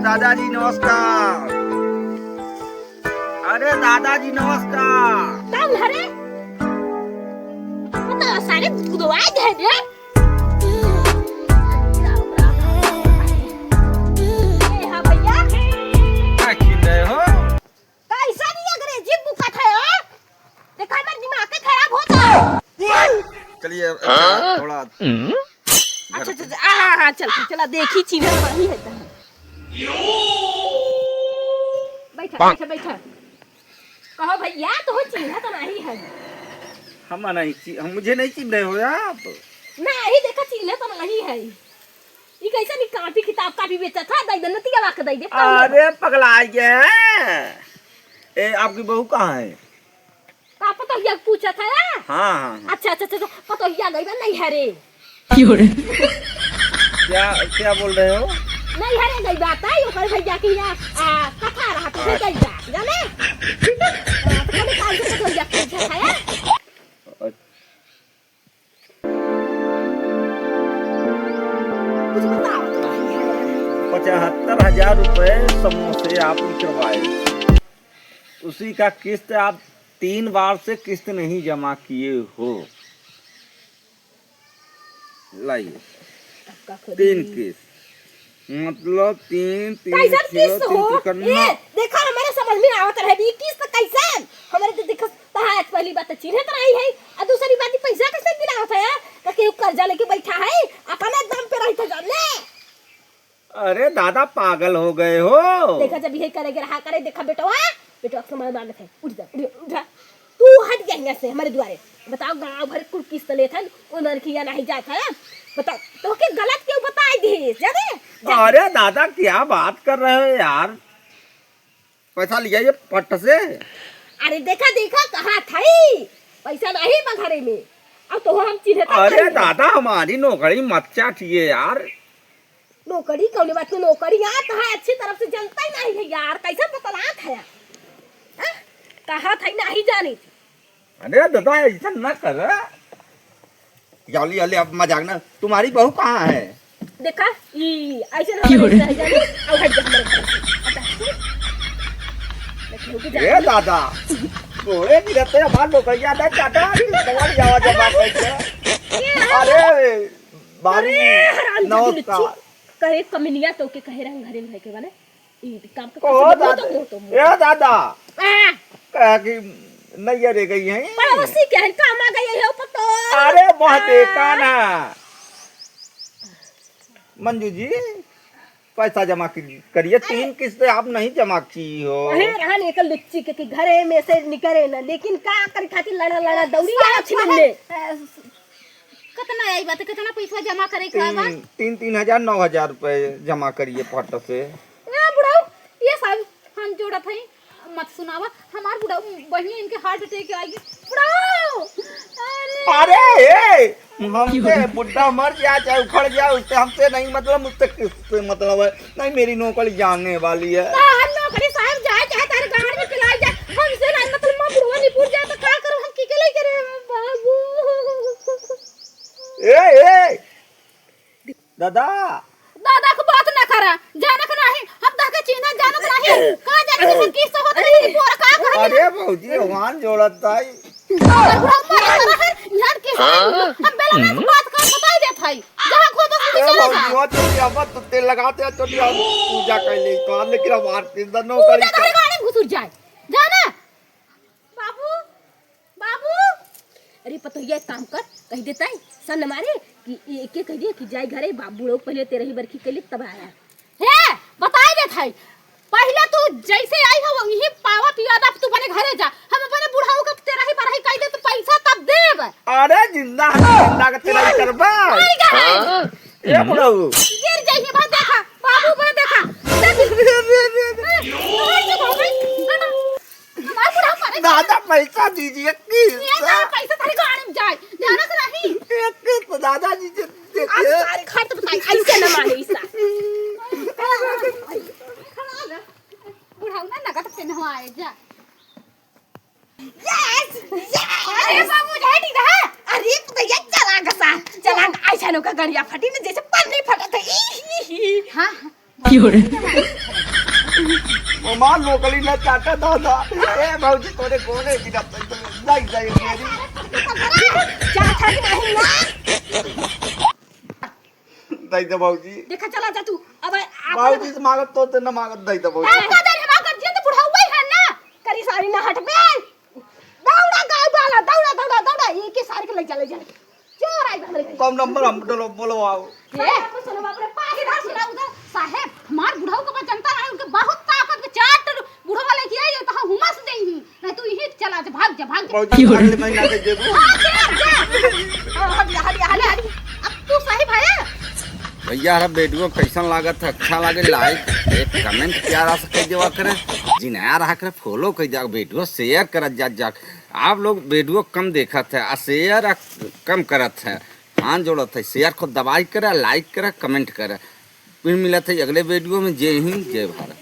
दादाजी नमस्कार। अरे दादाजी नमस्कार। कौन है रे? पता सारे बुदवाए दे रे। हां भैया क्या छीन रहे हो? कैसा नहीं अंग्रेजी बुका था यार? देखा मेरा दिमाग खराब होता। चलिए थोड़ा अच्छा चला देखी चीना वही है तो बैठा कहो भैया तो हो चीना तो नहीं है हम मुझे नहीं चिन रहे हो आप? नहीं देखा चीना तो नहीं है ये कैसा नहीं कापी किताब कापी बेचा था दई दन नतिया वाक दई दे। अरे पगला गए। ए आपकी बहू कहाँ है? का पता हिया पूछा था यार। हाँ। अच्छा पता हिया गई नहीं है रे। क्या बोल रहे हो? नहीं है रे गई बात है यो कर भैया की ना कथा रहा तो गई जा जाने तो कभी काल से तो हिया पूछा था यार। 75,000 रुपए समोसे आप निकलवाए, उसी का किस्त आप 3 बार से किस्त नहीं जमा किए हो। लाइए 3 किस्त मतलब 3 किस्त हो। ये देखा हमारे समझ में आवत रहे दी किस्त कैसे हमारे तो देखो तहां पहली बात चिन्ह तो नहीं है और दूसरी बात पैसा कैसे गिरा होता है का के कर्जा लेके बैठा है अपने दम पे रहता जाने। अरे दादा पागल हो गए हो। देखा जब ये करेगे रहा करे देखा बेटवा समझ में है उठ तू हट गया यहाँ से हमारे द्वारे बताओ गांव भर कुल किस्त ले था उधर किया नहीं जाता है बताओ तो के गलत क्यों बताई दी जाने। अरे दादा क्या बात कर रहे हो यार, पैसा लिया ये पट से। अरे देखा कहाँ था पैसा नहीं बघरे में अब तो हम चिन्ह। अरे दादा हमारी नौकरी मत चाटिए यार। नौकरी कौन बात नौकरी यहाँ कहा अच्छी तरफ से जनता ही नहीं है यार कैसे बतला था कहा था नहीं जानी। अरे दादा ऐसा न कर जल्दी अब मजाक ना। तुम्हारी बहू कहाँ है? देखा ये ऐसे ना जाने और हट जा। ए दादा थोड़े भी रहते हैं बात नौकरी आता है चाटा तुम्हारी आवाज बात करते। अरे बारी नमस्कार कहे कमिनिया तो के कहे रंग घरे में के बने ई काम ओ दादा ए दादा कह कि नहीं रह गई है पड़ोसी के हैं काम आ गई है पतो। अरे बहुत देखा ना मंजू जी पैसा जमा करिए 3 किस्तें आप नहीं जमा की हो। रहा लेकर लुच्ची के घरे में से निकले ना लेकिन का कर खातिर लड़ा दौड़ी आ छिनले कितना आई बात कितना पैसा जमा करे का बात 3,000 9,000 रुपए जमा करिए फट से। ए बुढ़ाऊ ये सब हम जोड़ा थे मत सुनावा हमार बुढ़ाऊ बहनी इनके हार्ट अटैक आ गई बुढ़ाऊ। अरे हमसे बुढ़ा मर जाए चाहे उखड़ जाए उससे हमसे नहीं मतलब मुझसे किससे मतलब है नहीं मेरी नौकरी जाने वाली है। हम नौकरी साहब जाए चाहे तारे गाड़ में पिलाई जाए हमसे नहीं मतलब मां बुढ़वा नहीं पूछ जाए तो क्या करूं हम की के ले करे बाबू। ए दादा को बात ना करा जानक नहीं हम ताके चीना जानक नहीं कहां जाने हम किस होत नहीं पूरा का कह। अरे भौजी भगवान जोड़त है यार के हम बेला में बात कर बताई देत है जहां खो बस चला जा। भौजी तो अब तो तेल लगाते हैं तो हम पूजा कर ले तो लेकिन हमार किस नौकरी पूजा गाड़ी घुस जाए जाना बाबू अरे पतो ये काम कर कह देता है सन मारे कि के कह दिए कि जाए घरे बाबू लोग पहले तेरे ही बरखी के लिए तब आया है बताई देत है पहले तू जैसे आई हो यही पावा पियादा तू बने घरे जा हम अपने बुढ़ाऊ का तेरा ही बरही कह दे तो पैसा तब देब। अरे जिंदा का तेरा ही करबा ए बुढ़ाऊ गिर जाइए बात देखा बाबू को देखा दादा पैसा दीजिए पैसा तारी गाड़ी में जाए जाना तो नहीं एक दादा जी सारे खर्च बताई ऐसे न माने ऐसा बुढ़ाऊ ना नगद से नहवाए जा। यस अरे बाबू रेडी रहा अरे तो ये चला ऐसा नो का गड़िया फटी ना जैसे पन्नी फटा था। हां मां नौकरी न चाटा दादा ए भौजी तोरे कोने की जाई जाई मेरी चाचा की नहीं ना दई दे भौजी देखा चला जा तू अब भौजी से मांगत तो न मांगत दई दे भौजी का दर हमा कर दिया तो बुढ़ा हुआ है ना करी सारी ना हट बे दौड़ा गाय वाला दौड़ा दौड़ा दौड़ा ये के सारी के ले चले जा चोर आई हमरे कम नंबर हम बोलो आओ ए सुनो बाप रे पास इधर सुना उधर साहब हमार बुढ़ाऊ को जनता है उनके बहुत ताकत के चाट बुढ़ा वाले की आई तो हम हुमस दे ही नहीं तू यही चला जा भाग जा भौजी अगले महीना दे देबो हट जा अब तू साहिब है भैया हरा वीडियो कैसन लागत है अच्छा लगे लाइक एक कमेंट प्यारा से कह देवा करे जी नया रहा करे फॉलो कर जा वीडियो शेयर करत जा आप लोग वीडियो कम देखत है आ शेयर कम करत है हाथ जोड़त है शेयर को दबाई करे लाइक करे कमेंट करे फिर मिलत है अगले वीडियो में जय हिंद जय भारत।